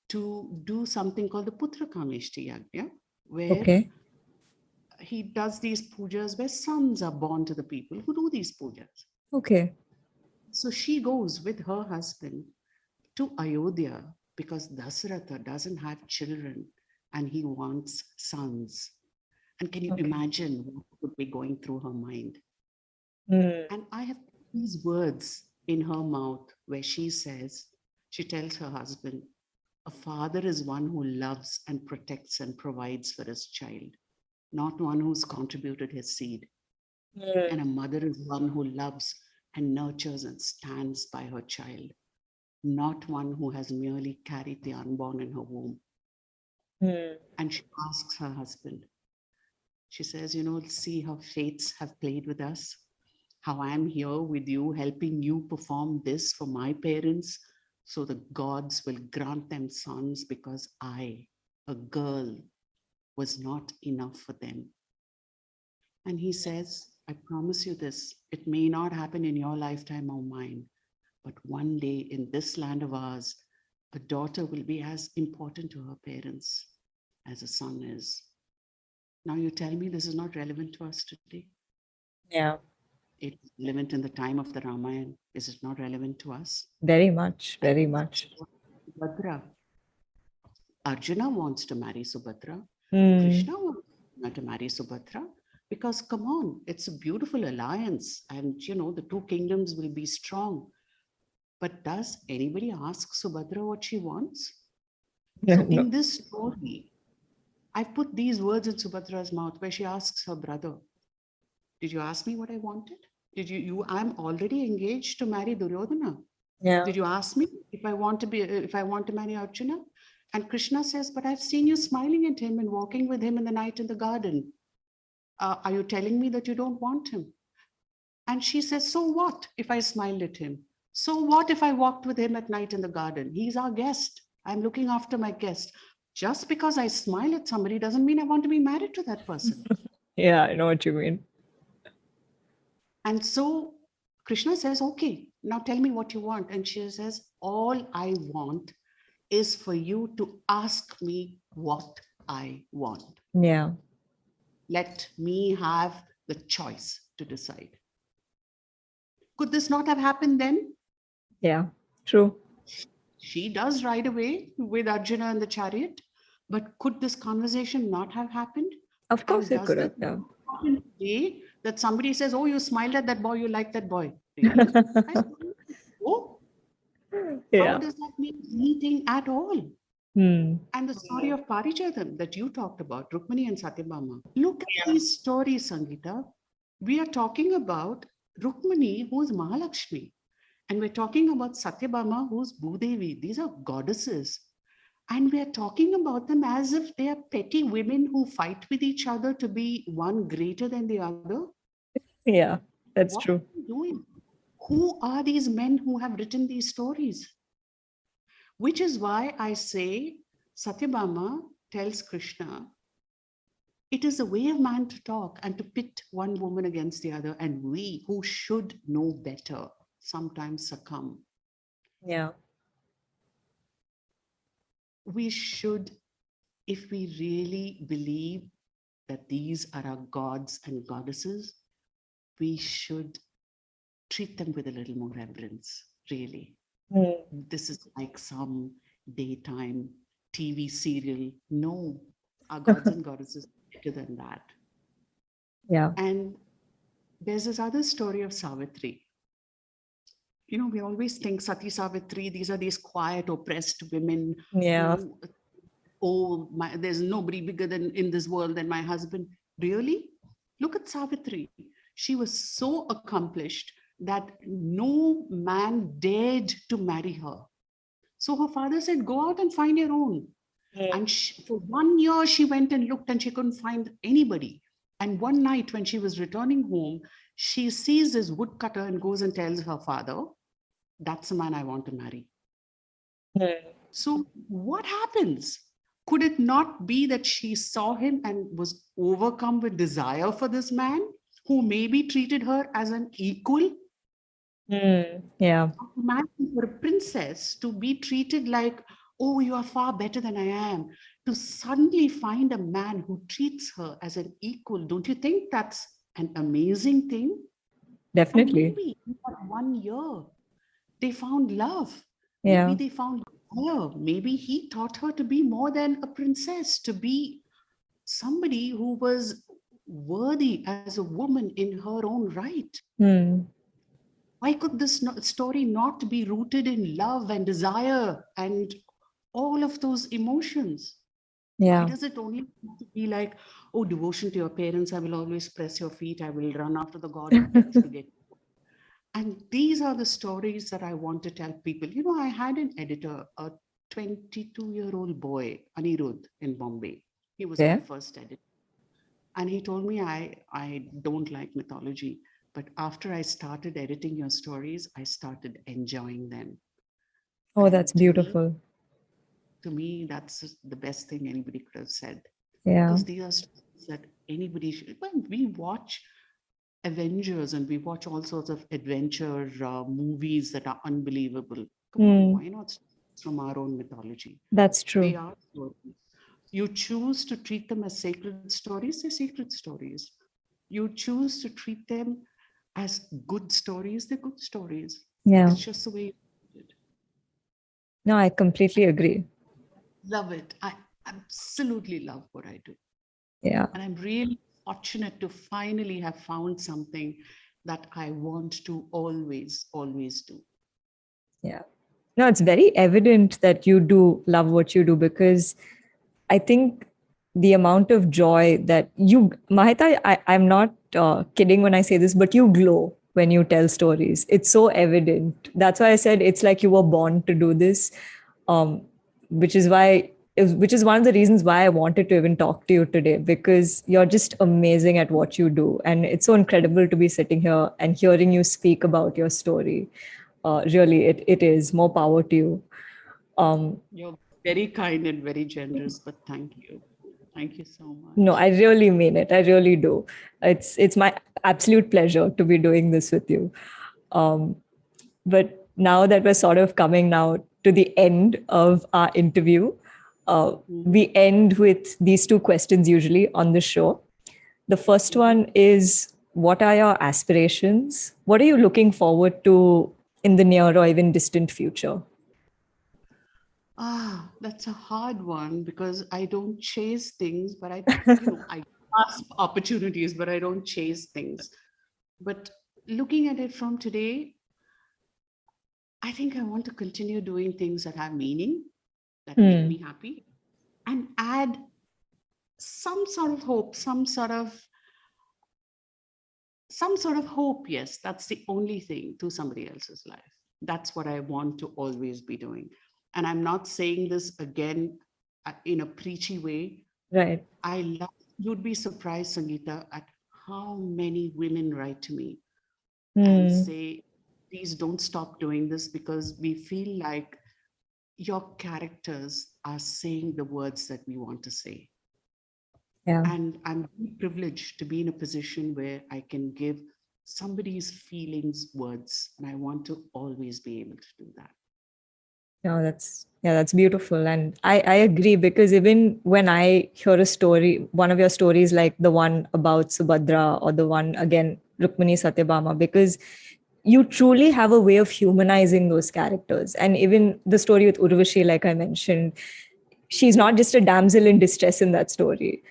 Speaker 2: to do something called the Putra Kameshti Yagya, where
Speaker 1: Okay.
Speaker 2: he does these pujas where sons are born to the people who do these pujas.
Speaker 1: Okay.
Speaker 2: So she goes with her husband to Ayodhya because Dasharatha doesn't have children and he wants sons. And can you
Speaker 1: Okay.
Speaker 2: imagine what would be going through her mind? And I have these words in her mouth where she says, she tells her husband, a father is one who loves and protects and provides for his child, not one who's contributed his seed. And a mother is one who loves and nurtures and stands by her child, not one who has merely carried the unborn in her womb. And she asks her husband, she says, see how fates have played with us, how I'm here with you, helping you perform this for my parents, so the gods will grant them sons because I, a girl, was not enough for them. And he says, I promise you this, it may not happen in your lifetime or mine, but one day in this land of ours, a daughter will be as important to her parents as a son is. Now you tell me this is not relevant to us today?
Speaker 1: Yeah.
Speaker 2: It's relevant in the time of the Ramayana. Is it not relevant to us?
Speaker 1: Very much. Very much.
Speaker 2: Subhadra. Arjuna wants to marry Subhadra.
Speaker 1: Hmm.
Speaker 2: Krishna wants to marry Subhadra. Because come on, it's a beautiful alliance. And the two kingdoms will be strong. But does anybody ask Subhadra what she wants? So
Speaker 1: No.
Speaker 2: in this story, I've put these words in Subhadra's mouth where she asks her brother, did you ask me what I wanted? Did I'm already engaged to marry Duryodhana.
Speaker 1: Yeah.
Speaker 2: Did you ask me if I want to marry Arjuna? And Krishna says, but I've seen you smiling at him and walking with him in the night in the garden. Are you telling me that you don't want him? And she says, so what if I smiled at him? So what if I walked with him at night in the garden? He's our guest. I'm looking after my guest. Just because I smile at somebody doesn't mean I want to be married to that person.
Speaker 1: Yeah, I know what you mean.
Speaker 2: And so Krishna says, okay, now tell me what you want. And she says, all I want is for you to ask me what I want.
Speaker 1: Yeah.
Speaker 2: Let me have the choice to decide. Could this not have happened then?
Speaker 1: Yeah, true.
Speaker 2: She does ride away with Arjuna in the chariot, but could this conversation not have happened?
Speaker 1: Of course
Speaker 2: And
Speaker 1: it could have.
Speaker 2: this
Speaker 1: Yeah.
Speaker 2: happen today that somebody says, oh, you smiled at that boy, you like that boy? Really? I said, oh,
Speaker 1: Yeah.
Speaker 2: how does that mean anything at all? And the story of Parijatam that you talked about, Rukmini and Satyabhama. Look at these stories, Sangeeta. We are talking about Rukmini, who is Mahalakshmi. And we're talking about Satyabhama, who's Bhudevi. These are goddesses. And we're talking about them as if they are petty women who fight with each other to be one greater than the other.
Speaker 1: Yeah, that's
Speaker 2: What
Speaker 1: true.
Speaker 2: are we doing? Who are these men who have written these stories? Which is why I say Satyabhama tells Krishna, it is a way of man to talk and to pit one woman against the other. And we who should know better sometimes succumb.
Speaker 1: Yeah.
Speaker 2: We should, if we really believe that these are our gods and goddesses, we should treat them with a little more reverence, really. This is like some daytime TV serial. No, our gods and goddesses are better than that.
Speaker 1: Yeah.
Speaker 2: And there's this other story of Savitri. We always think Sati Savitri, these are these quiet, oppressed women.
Speaker 1: Yeah.
Speaker 2: There's nobody bigger than in this world than my husband. Really? Look at Savitri. She was so accomplished that no man dared to marry her. So her father said, go out and find your own. And for 1 year, she went and looked and she couldn't find anybody. And one night when she was returning home, she sees this woodcutter and goes and tells her father, that's the man I want to marry. So what happens? Could it not be that she saw him and was overcome with desire for this man who maybe treated her as an equal?
Speaker 1: Yeah.
Speaker 2: Imagine for a princess to be treated like, oh, you are far better than I am, to suddenly find a man who treats her as an equal. Don't you think that's an amazing thing? And
Speaker 1: Definitely.
Speaker 2: maybe in that 1 year, they found love. Maybe
Speaker 1: Yeah.
Speaker 2: they found fire. Maybe he taught her to be more than a princess, to be somebody who was worthy as a woman in her own right.
Speaker 1: Hmm.
Speaker 2: Why could this story not be rooted in love and desire and all of those emotions? Why
Speaker 1: Yeah.
Speaker 2: does it only have to be like, oh, devotion to your parents, I will always press your feet, I will run after the god of death to get. And these are the stories that I want to tell people. You know, I had an editor, a 22-year-old boy, Anirudh, in Bombay. He was my
Speaker 1: Yeah.
Speaker 2: first editor. And he told me, I don't like mythology. But after I started editing your stories, I started enjoying them.
Speaker 1: Oh, that's
Speaker 2: And
Speaker 1: beautiful.
Speaker 2: to me, that's the best thing anybody could have said.
Speaker 1: Yeah.
Speaker 2: Because these are stories that anybody should. When we watch Avengers and we watch all sorts of adventure movies that are unbelievable. Come on,
Speaker 1: Hmm.
Speaker 2: why not start from our own mythology?
Speaker 1: That's
Speaker 2: They
Speaker 1: true.
Speaker 2: are stories. You choose to treat them as sacred stories, they're sacred stories. You choose to treat them as good stories, they're good stories.
Speaker 1: Yeah.
Speaker 2: It's just the way you do it.
Speaker 1: No, I completely agree.
Speaker 2: Love it. I absolutely love what I do.
Speaker 1: Yeah.
Speaker 2: And I'm really fortunate to finally have found something that I want to always, always do.
Speaker 1: Yeah. No, it's very evident that you do love what you do, because I think the amount of joy that you, Mahita, I'm not kidding when I say this, but you glow when you tell stories. It's so evident. That's why I said it's like you were born to do this, um, which is why, which is one of the reasons why I wanted to even talk to you today, because you're just amazing at what you do. And it's so incredible to be sitting here and hearing you speak about your story. Really, it is more power to you. Um,
Speaker 2: You're very kind and very generous, but thank you. Thank you so
Speaker 1: No, I
Speaker 2: much.
Speaker 1: really mean it. I really do. It's my absolute pleasure to be doing this with you. Um, but now that we're sort of coming now to the end of our interview,
Speaker 2: Mhm,
Speaker 1: we end with these two questions usually on the show. The first
Speaker 2: mhm.
Speaker 1: one is, what are your aspirations? What are you looking forward to in the near or even distant future?
Speaker 2: That's a hard one because I don't chase things, but I grasp opportunities, but I don't chase things. But looking at it from today, I think I want to continue doing things that have meaning, that make
Speaker 1: Hmm.
Speaker 2: me happy, and add some sort of hope, some sort of hope. Yes, that's the only thing to somebody else's life. That's what I want to always be doing. And I'm not saying this again in a preachy way.
Speaker 1: Right.
Speaker 2: I love, you'd be surprised, Sangeeta, at how many women write to me and
Speaker 1: Hmm.
Speaker 2: say, please don't stop doing this because we feel like your characters are saying the words that we want to say.
Speaker 1: Yeah.
Speaker 2: And I'm really privileged to be in a position where I can give somebody's feelings words. And I want to always be able to do that.
Speaker 1: No, that's beautiful. And I agree, because even when I hear a story, one of your stories, like the one about Subhadra or the one again, Rukmini Satyabhama, because you truly have a way of humanizing those characters. And even the story with Urvashi, like I mentioned, she's not just a damsel in distress in that story.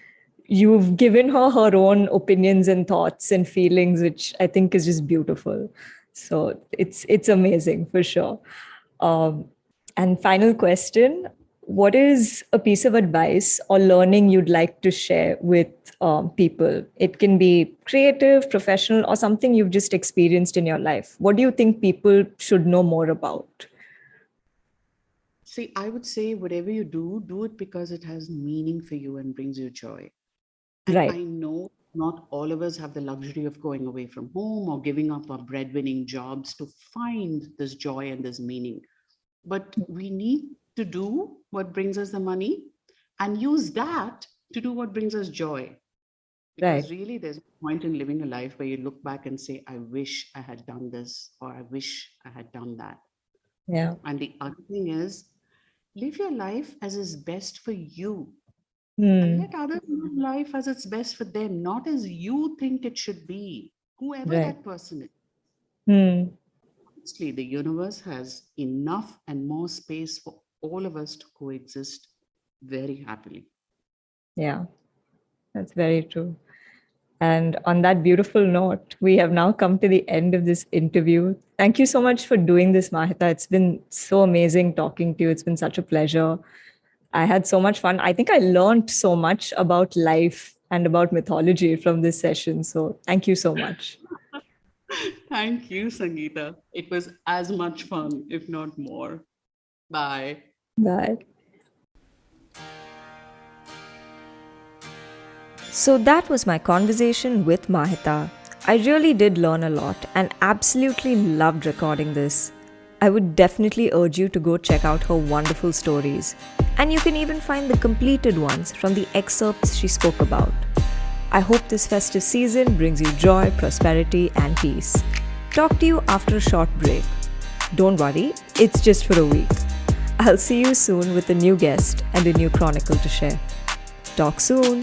Speaker 1: You've given her her own opinions and thoughts and feelings, which I think is just beautiful. So it's amazing for sure. Um, and final question: what is a piece of advice or learning you'd like to share with people? It can be creative, professional, or something you've just experienced in your life. What do you think people should know more about?
Speaker 2: See, I would say whatever you do it because it has meaning for you and brings you joy. And
Speaker 1: Right,
Speaker 2: I know not all of us have the luxury of going away from home or giving up our breadwinning jobs to find this joy and this meaning. But we need to do what brings us the money and use that to do what brings us joy.
Speaker 1: right.
Speaker 2: Because really, there's a point in living a life where you look back and say, I wish I had done this or I wish I had done that.
Speaker 1: Yeah.
Speaker 2: And the other thing is, live your life as is best for you. And
Speaker 1: Hmm.
Speaker 2: let others live life as it's best for them, not as you think it should be, whoever
Speaker 1: Right.
Speaker 2: that person is.
Speaker 1: Hmm.
Speaker 2: Honestly, the universe has enough and more space for all of us to coexist very happily.
Speaker 1: Yeah, that's very true. And on that beautiful note, we have now come to the end of this interview. Thank you so much for doing this, Mahita. It's been so amazing talking to you. It's been such a pleasure. I had so much fun. I think I learned so much about life and about mythology from this session. So thank you so much.
Speaker 2: Thank you, Sangeeta. It was as much fun, if not more. Bye.
Speaker 1: Bye. So that was my conversation with Mahita. I really did learn a lot and absolutely loved recording this. I would definitely urge you to go check out her wonderful stories. And you can even find the completed ones from the excerpts she spoke about. I hope this festive season brings you joy, prosperity, and peace. Talk to you after a short break. Don't worry, it's just for a week. I'll see you soon with a new guest and a new chronicle to share. Talk soon.